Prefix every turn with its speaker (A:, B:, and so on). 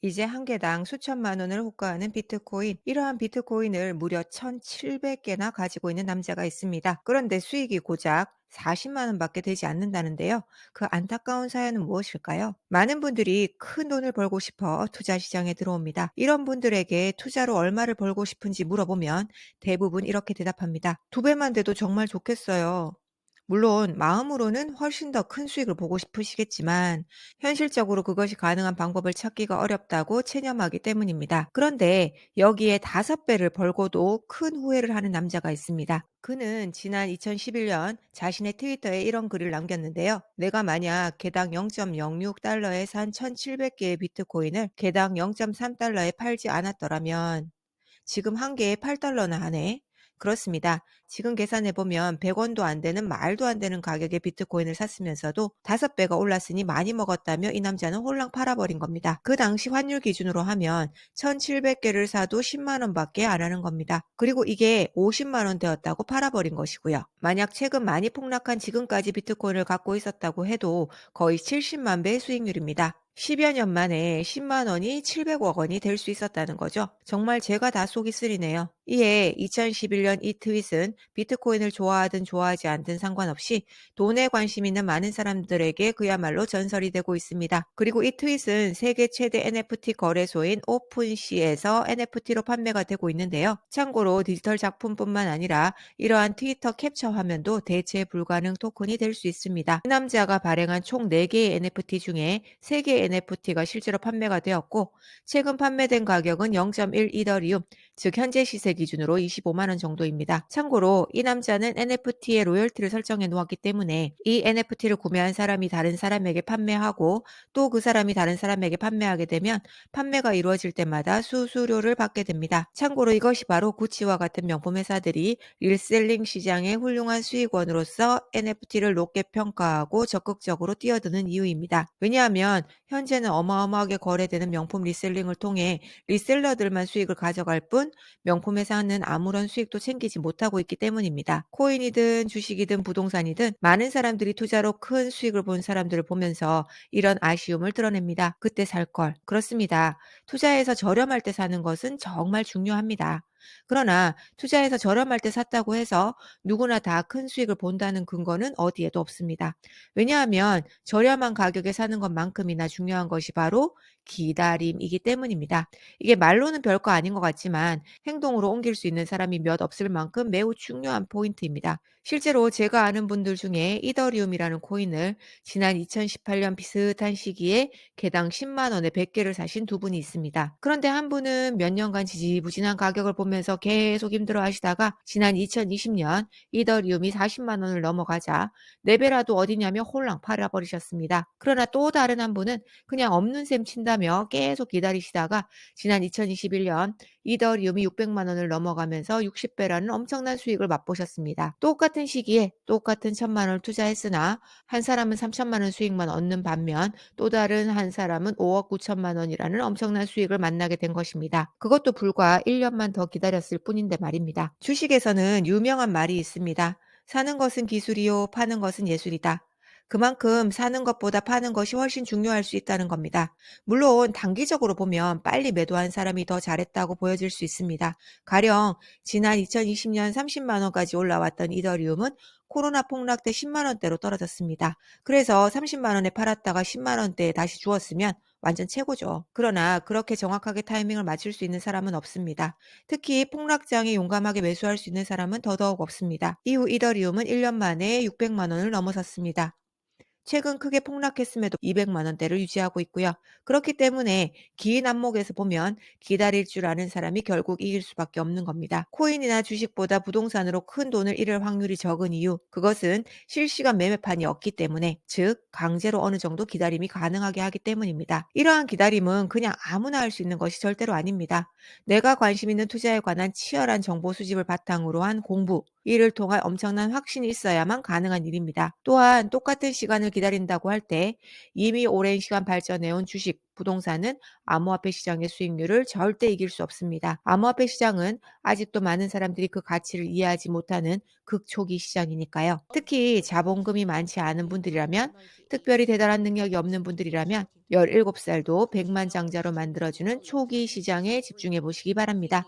A: 이제 한 개당 수천만 원을 호가하는 비트코인, 이러한 비트코인을 무려 1,700개나 가지고 있는 남자가 있습니다. 그런데 수익이 고작 40만 원밖에 되지 않는다는데요. 그 안타까운 사연은 무엇일까요? 많은 분들이 큰 돈을 벌고 싶어 투자 시장에 들어옵니다. 이런 분들에게 투자로 얼마를 벌고 싶은지 물어보면 대부분 이렇게 대답합니다. 두 배만 돼도 정말 좋겠어요. 물론 마음으로는 훨씬 더 큰 수익을 보고 싶으시겠지만 현실적으로 그것이 가능한 방법을 찾기가 어렵다고 체념하기 때문입니다. 그런데 여기에 5배를 벌고도 큰 후회를 하는 남자가 있습니다. 그는 지난 2011년 자신의 트위터에 이런 글을 남겼는데요. 내가 만약 개당 0.06달러에 산 1,700개의 비트코인을 개당 0.3달러에 팔지 않았더라면 지금 한 개에 8달러나 하네. 그렇습니다. 지금 계산해 보면 100원도 안 되는 말도 안 되는 가격의 비트코인을 샀으면서도 5배가 올랐으니 많이 먹었다며 이 남자는 홀랑 팔아버린 겁니다. 그 당시 환율 기준으로 하면 1,700개를 사도 10만 원밖에 안 하는 겁니다. 그리고 이게 50만 원 되었다고 팔아버린 것이고요. 만약 최근 많이 폭락한 지금까지 비트코인을 갖고 있었다고 해도 거의 70만 배의 수익률입니다. 10여 년 만에 10만 원이 700억 원이 될 수 있었다는 거죠. 정말 제가 다 속이 쓰리네요. 이에 2011년 이 트윗은 비트코인을 좋아하든 좋아하지 않든 상관없이 돈에 관심 있는 많은 사람들에게 그야말로 전설이 되고 있습니다. 그리고 이 트윗은 세계 최대 NFT 거래소인 오픈시에서 NFT로 판매가 되고 있는데요. 참고로 디지털 작품뿐만 아니라 이러한 트위터 캡처 화면도 대체 불가능 토큰이 될 수 있습니다. 이 남자가 발행한 총 4개의 NFT 중에 3개의 NFT가 실제로 판매가 되었고 최근 판매된 가격은 0.1 이더리움, 즉 현재 시세 기준으로 25만 원 정도입니다. 참고로 이 남자는 NFT에 로열티를 설정해 놓았기 때문에 이 NFT를 구매한 사람이 다른 사람에게 판매하고 또 그 사람이 다른 사람에게 판매하게 되면 판매가 이루어질 때마다 수수료를 받게 됩니다. 참고로 이것이 바로 구찌와 같은 명품 회사들이 릴셀링 시장의 훌륭한 수익원으로서 NFT를 높게 평가하고 적극적으로 뛰어드는 이유입니다. 왜냐하면 현재는 어마어마하게 거래되는 명품 리셀링을 통해 리셀러들만 수익을 가져갈 뿐 명품 회사는 아무런 수익도 챙기지 못하고 있기 때문입니다. 코인이든 주식이든 부동산이든 많은 사람들이 투자로 큰 수익을 본 사람들을 보면서 이런 아쉬움을 드러냅니다. 그때 살 걸. 그렇습니다. 투자해서 저렴할 때 사는 것은 정말 중요합니다. 그러나 투자해서 저렴할 때 샀다고 해서 누구나 다 큰 수익을 본다는 근거는 어디에도 없습니다. 왜냐하면 저렴한 가격에 사는 것만큼이나 중요한 것이 바로 기다림이기 때문입니다. 이게 말로는 별거 아닌 것 같지만 행동으로 옮길 수 있는 사람이 몇 없을 만큼 매우 중요한 포인트입니다. 실제로 제가 아는 분들 중에 이더리움이라는 코인을 지난 2018년 비슷한 시기에 개당 10만 원에 100개를 사신 두 분이 있습니다. 그런데 한 분은 몇 년간 지지부진한 가격을 보면서 계속 힘들어 하시다가 지난 2020년 이더리움이 40만 원을 넘어가자 4배라도 어디냐며 홀랑 팔아버리셨습니다. 그러나 또 다른 한 분은 그냥 없는 셈 친다며 계속 기다리시다가 지난 2021년 이더리움이 600만 원을 넘어가면서 60배라는 엄청난 수익을 맛보셨습니다. 똑같은 시기에 똑같은 1,000만 원을 투자했으나 한 사람은 3천만 원 수익만 얻는 반면 또 다른 한 사람은 5억 9천만 원이라는 엄청난 수익을 만나게 된 것입니다. 그것도 불과 1년만 더 기다렸을 뿐인데 말입니다. 주식에서는 유명한 말이 있습니다. 사는 것은 기술이요, 파는 것은 예술이다. 그만큼 사는 것보다 파는 것이 훨씬 중요할 수 있다는 겁니다. 물론 단기적으로 보면 빨리 매도한 사람이 더 잘했다고 보여질 수 있습니다. 가령 지난 2020년 30만 원까지 올라왔던 이더리움은 코로나 폭락 때 10만 원대로 떨어졌습니다. 그래서 30만 원에 팔았다가 10만 원대에 다시 주었으면 완전 최고죠. 그러나 그렇게 정확하게 타이밍을 맞출 수 있는 사람은 없습니다. 특히 폭락장에 용감하게 매수할 수 있는 사람은 더더욱 없습니다. 이후 이더리움은 1년 만에 600만 원을 넘어섰습니다. 최근 크게 폭락했음에도 200만 원대를 유지하고 있고요. 그렇기 때문에 긴 안목에서 보면 기다릴 줄 아는 사람이 결국 이길 수밖에 없는 겁니다. 코인이나 주식보다 부동산으로 큰 돈을 잃을 확률이 적은 이유, 그것은 실시간 매매판이 없기 때문에, 즉 강제로 어느 정도 기다림이 가능하게 하기 때문입니다. 이러한 기다림은 그냥 아무나 할 수 있는 것이 절대로 아닙니다. 내가 관심 있는 투자에 관한 치열한 정보 수집을 바탕으로 한 공부, 이를 통한 엄청난 확신이 있어야만 가능한 일입니다. 또한 똑같은 시간을 기다린다고 할 때 이미 오랜 시간 발전해온 주식, 부동산은 암호화폐 시장의 수익률을 절대 이길 수 없습니다. 암호화폐 시장은 아직도 많은 사람들이 그 가치를 이해하지 못하는 극초기 시장이니까요. 특히 자본금이 많지 않은 분들이라면, 특별히 대단한 능력이 없는 분들이라면 17살도 백만 장자로 만들어주는 초기 시장에 집중해 보시기 바랍니다.